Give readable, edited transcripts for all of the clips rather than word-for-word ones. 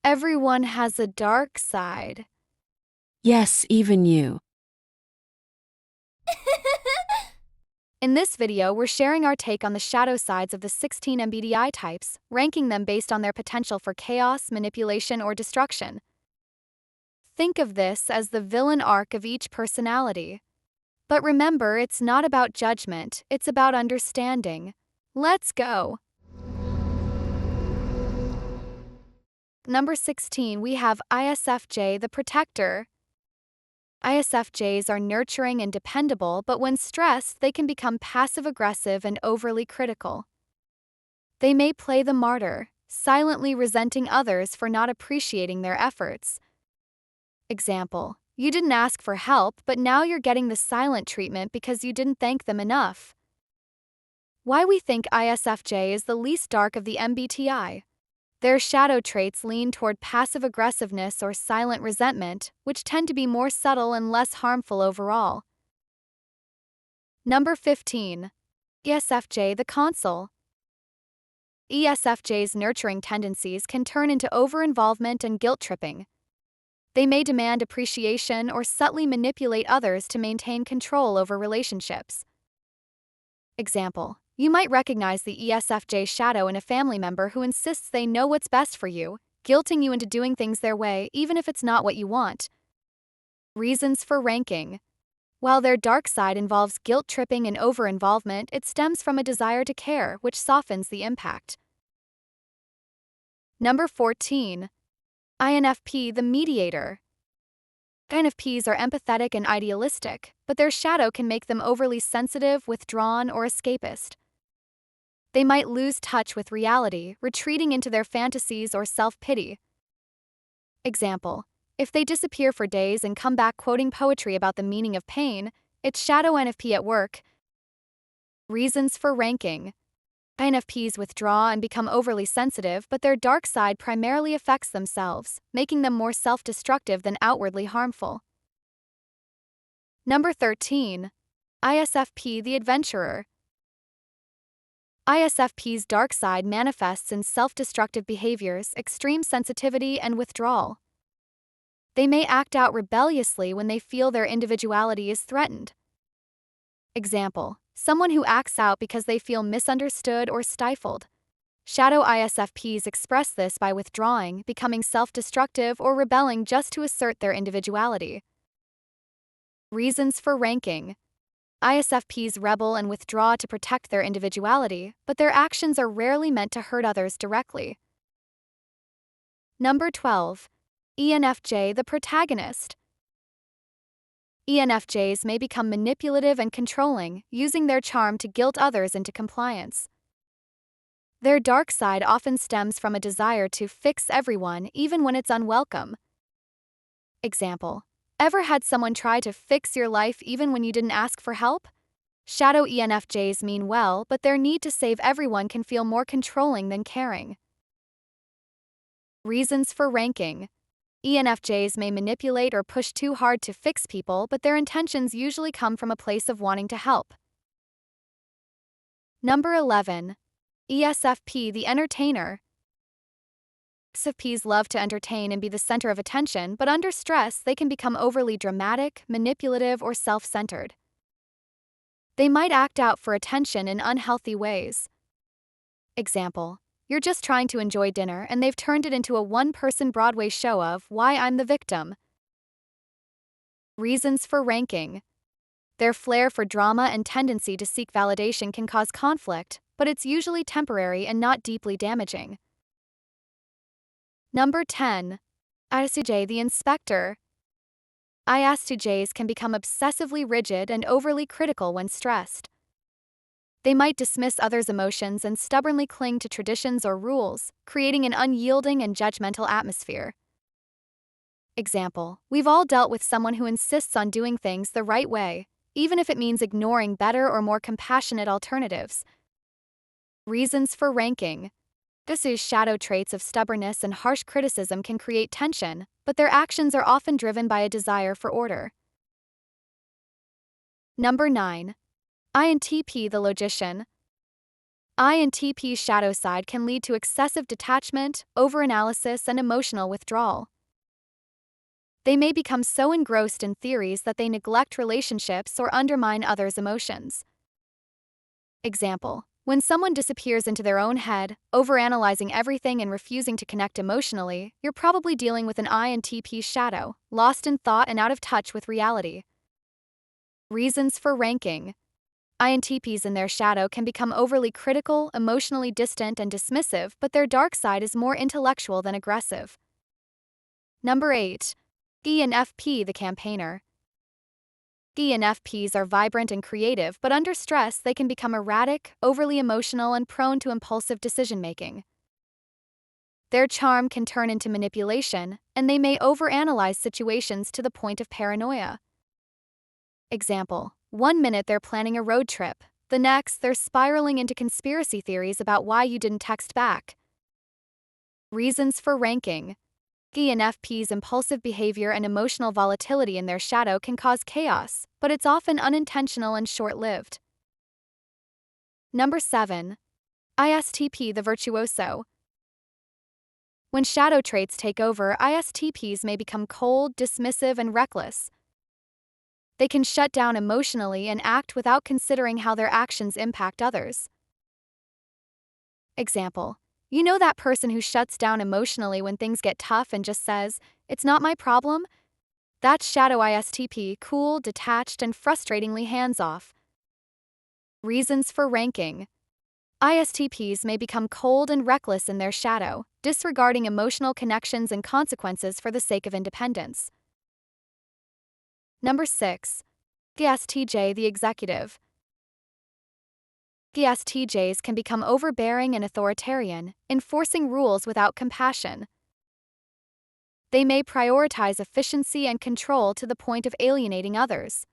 Everyone has a dark side. Yes, even you. In this video, we're sharing our take on the shadow sides of the 16 MBTI types, ranking them based on their potential for chaos, manipulation, or destruction. Think of this as the villain arc of each personality. But remember, it's not about judgment, it's about understanding. Let's go! Number 16, we have ISFJ, the protector. ISFJs are nurturing and dependable, but when stressed, they can become passive-aggressive and overly critical. They may play the martyr, silently resenting others for not appreciating their efforts. Example: you didn't ask for help, but now you're getting the silent treatment because you didn't thank them enough. Why we think ISFJ is the least dark of the MBTI. Their shadow traits lean toward passive aggressiveness or silent resentment, which tend to be more subtle and less harmful overall. Number 15. ESFJ, the consul. ESFJ's nurturing tendencies can turn into over-involvement and guilt-tripping. They may demand appreciation or subtly manipulate others to maintain control over relationships. Example: you might recognize the ESFJ shadow in a family member who insists they know what's best for you, guilting you into doing things their way even if it's not what you want. Reasons for ranking. While their dark side involves guilt-tripping and over-involvement, it stems from a desire to care, which softens the impact. Number 14. INFP, the mediator. INFPs are empathetic and idealistic, but their shadow can make them overly sensitive, withdrawn, or escapist. They might lose touch with reality, retreating into their fantasies or self-pity. Example: if they disappear for days and come back quoting poetry about the meaning of pain, it's shadow INFP at work. Reasons for ranking. INFPs withdraw and become overly sensitive, but their dark side primarily affects themselves, making them more self-destructive than outwardly harmful. Number 13. ISFP, the adventurer. ISFP's dark side manifests in self-destructive behaviors, extreme sensitivity, and withdrawal. They may act out rebelliously when they feel their individuality is threatened. Example: someone who acts out because they feel misunderstood or stifled. Shadow ISFPs express this by withdrawing, becoming self-destructive, or rebelling just to assert their individuality. Reasons for ranking. ISFPs rebel and withdraw to protect their individuality, but their actions are rarely meant to hurt others directly. Number 12. ENFJ, the protagonist. ENFJs may become manipulative and controlling, using their charm to guilt others into compliance. Their dark side often stems from a desire to fix everyone, even when it's unwelcome. Example: ever had someone try to fix your life even when you didn't ask for help? Shadow ENFJs mean well, but their need to save everyone can feel more controlling than caring. Reasons for ranking. ENFJs may manipulate or push too hard to fix people, but their intentions usually come from a place of wanting to help. Number 11. ESFP, the entertainer. ESFPs love to entertain and be the center of attention, but under stress, they can become overly dramatic, manipulative, or self-centered. They might act out for attention in unhealthy ways. Example: you're just trying to enjoy dinner and they've turned it into a one-person Broadway show of Why I'm the Victim. Reasons for ranking. Their flair for drama and tendency to seek validation can cause conflict, but it's usually temporary and not deeply damaging. Number 10. ISTJ, the inspector. ISTJs can become obsessively rigid and overly critical when stressed. They might dismiss others' emotions and stubbornly cling to traditions or rules, creating an unyielding and judgmental atmosphere. Example: we've all dealt with someone who insists on doing things the right way, even if it means ignoring better or more compassionate alternatives. Reasons for ranking. ISTJ's shadow traits of stubbornness and harsh criticism can create tension, but their actions are often driven by a desire for order. Number 9. INTP, the logician. INTP's shadow side can lead to excessive detachment, overanalysis, and emotional withdrawal. They may become so engrossed in theories that they neglect relationships or undermine others' emotions. Example: when someone disappears into their own head, overanalyzing everything and refusing to connect emotionally, you're probably dealing with an INTP shadow, lost in thought and out of touch with reality. Reasons for ranking: INTPs in their shadow can become overly critical, emotionally distant, and dismissive, but their dark side is more intellectual than aggressive. Number 8. ENFP, the campaigner. ENFPs are vibrant and creative, but under stress they can become erratic, overly emotional, and prone to impulsive decision-making. Their charm can turn into manipulation, and they may overanalyze situations to the point of paranoia. Example: one minute they're planning a road trip, the next they're spiraling into conspiracy theories about why you didn't text back. Reasons for ranking: ENFP's impulsive behavior and emotional volatility in their shadow can cause chaos, but it's often unintentional and short-lived. Number 7. ISTP, the virtuoso. When shadow traits take over, ISTPs may become cold, dismissive, and reckless. They can shut down emotionally and act without considering how their actions impact others. Example: you know that person who shuts down emotionally when things get tough and just says, "It's not my problem"? That's shadow ISTP, cool, detached, and frustratingly hands-off. Reasons for ranking: ISTPs may become cold and reckless in their shadow, disregarding emotional connections and consequences for the sake of independence. Number 6. ESTJ, the executive. ESTJs can become overbearing and authoritarian, enforcing rules without compassion. They may prioritize efficiency and control to the point of alienating others.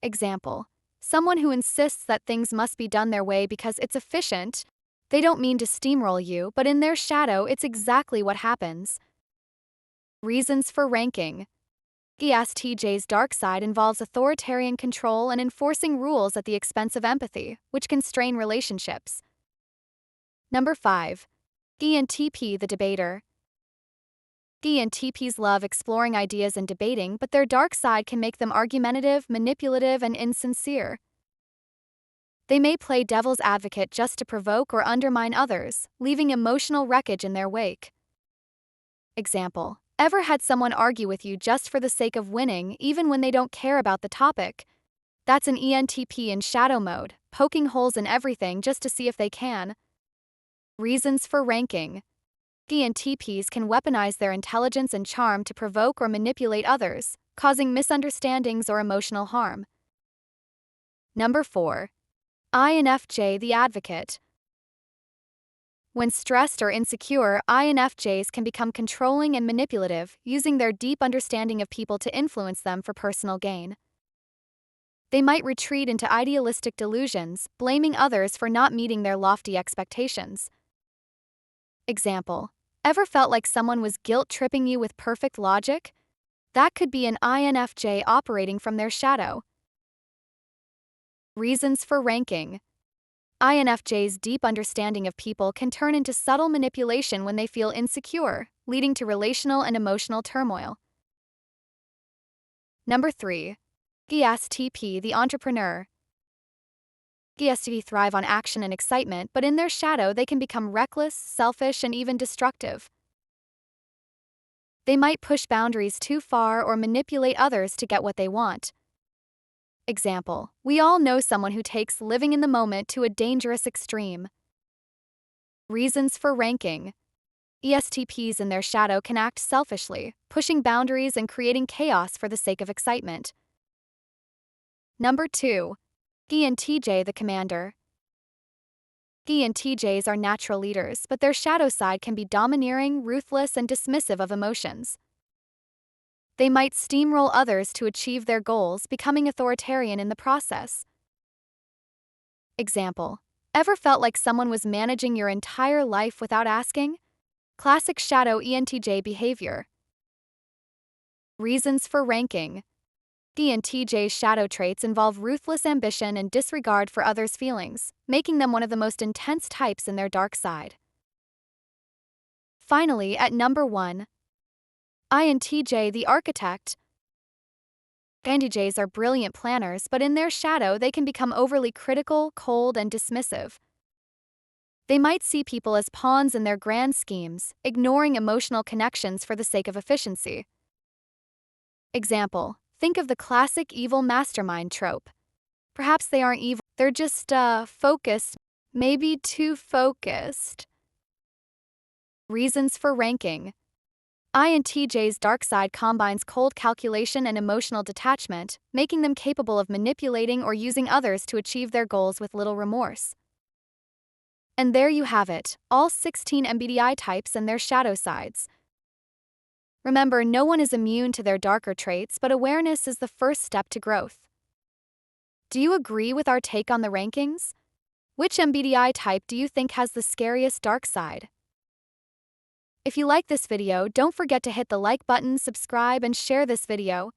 Example: someone who insists that things must be done their way because it's efficient. They don't mean to steamroll you, but in their shadow, it's exactly what happens. Reasons for ranking: ESTJ's dark side involves authoritarian control and enforcing rules at the expense of empathy, which can strain relationships. Number 5. ENTP, the debater. ENTPs love exploring ideas and debating, but their dark side can make them argumentative, manipulative, and insincere. They may play devil's advocate just to provoke or undermine others, leaving emotional wreckage in their wake. Example: ever had someone argue with you just for the sake of winning, even when they don't care about the topic? That's an ENTP in shadow mode, poking holes in everything just to see if they can. Reasons for ranking: ENTPs can weaponize their intelligence and charm to provoke or manipulate others, causing misunderstandings or emotional harm. Number 4. INFJ, the advocate. When stressed or insecure, INFJs can become controlling and manipulative, using their deep understanding of people to influence them for personal gain. They might retreat into idealistic delusions, blaming others for not meeting their lofty expectations. Example: ever felt like someone was guilt-tripping you with perfect logic? That could be an INFJ operating from their shadow. Reasons for ranking: INFJ's deep understanding of people can turn into subtle manipulation when they feel insecure, leading to relational and emotional turmoil. Number 3. ESTP, the entrepreneur. ESTP thrive on action and excitement, but in their shadow they can become reckless, selfish, and even destructive. They might push boundaries too far or manipulate others to get what they want. Example: we all know someone who takes living in the moment to a dangerous extreme. Reasons for ranking: ESTPs in their shadow can act selfishly, pushing boundaries and creating chaos for the sake of excitement. Number 2. ENTJ, the commander. ENTJs are natural leaders, but their shadow side can be domineering, ruthless, and dismissive of emotions. They might steamroll others to achieve their goals, becoming authoritarian in the process. Example: ever felt like someone was managing your entire life without asking? Classic shadow ENTJ behavior. Reasons for ranking: INTJ's shadow traits involve ruthless ambition and disregard for others' feelings, making them one of the most intense types in their dark side. Finally, at number 1, INTJ the architect. INTJs are brilliant planners, but in their shadow they can become overly critical, cold, and dismissive. They might see people as pawns in their grand schemes, ignoring emotional connections for the sake of efficiency. Example: think of the classic evil mastermind trope. Perhaps they aren't evil, they're just, focused, maybe too focused. Reasons for ranking. INTJ's dark side combines cold calculation and emotional detachment, making them capable of manipulating or using others to achieve their goals with little remorse. And there you have it, all 16 MBTI types and their shadow sides. Remember, no one is immune to their darker traits, but awareness is the first step to growth. Do you agree with our take on the rankings? Which MBTI type do you think has the scariest dark side? If you like this video, don't forget to hit the like button, subscribe, and share this video.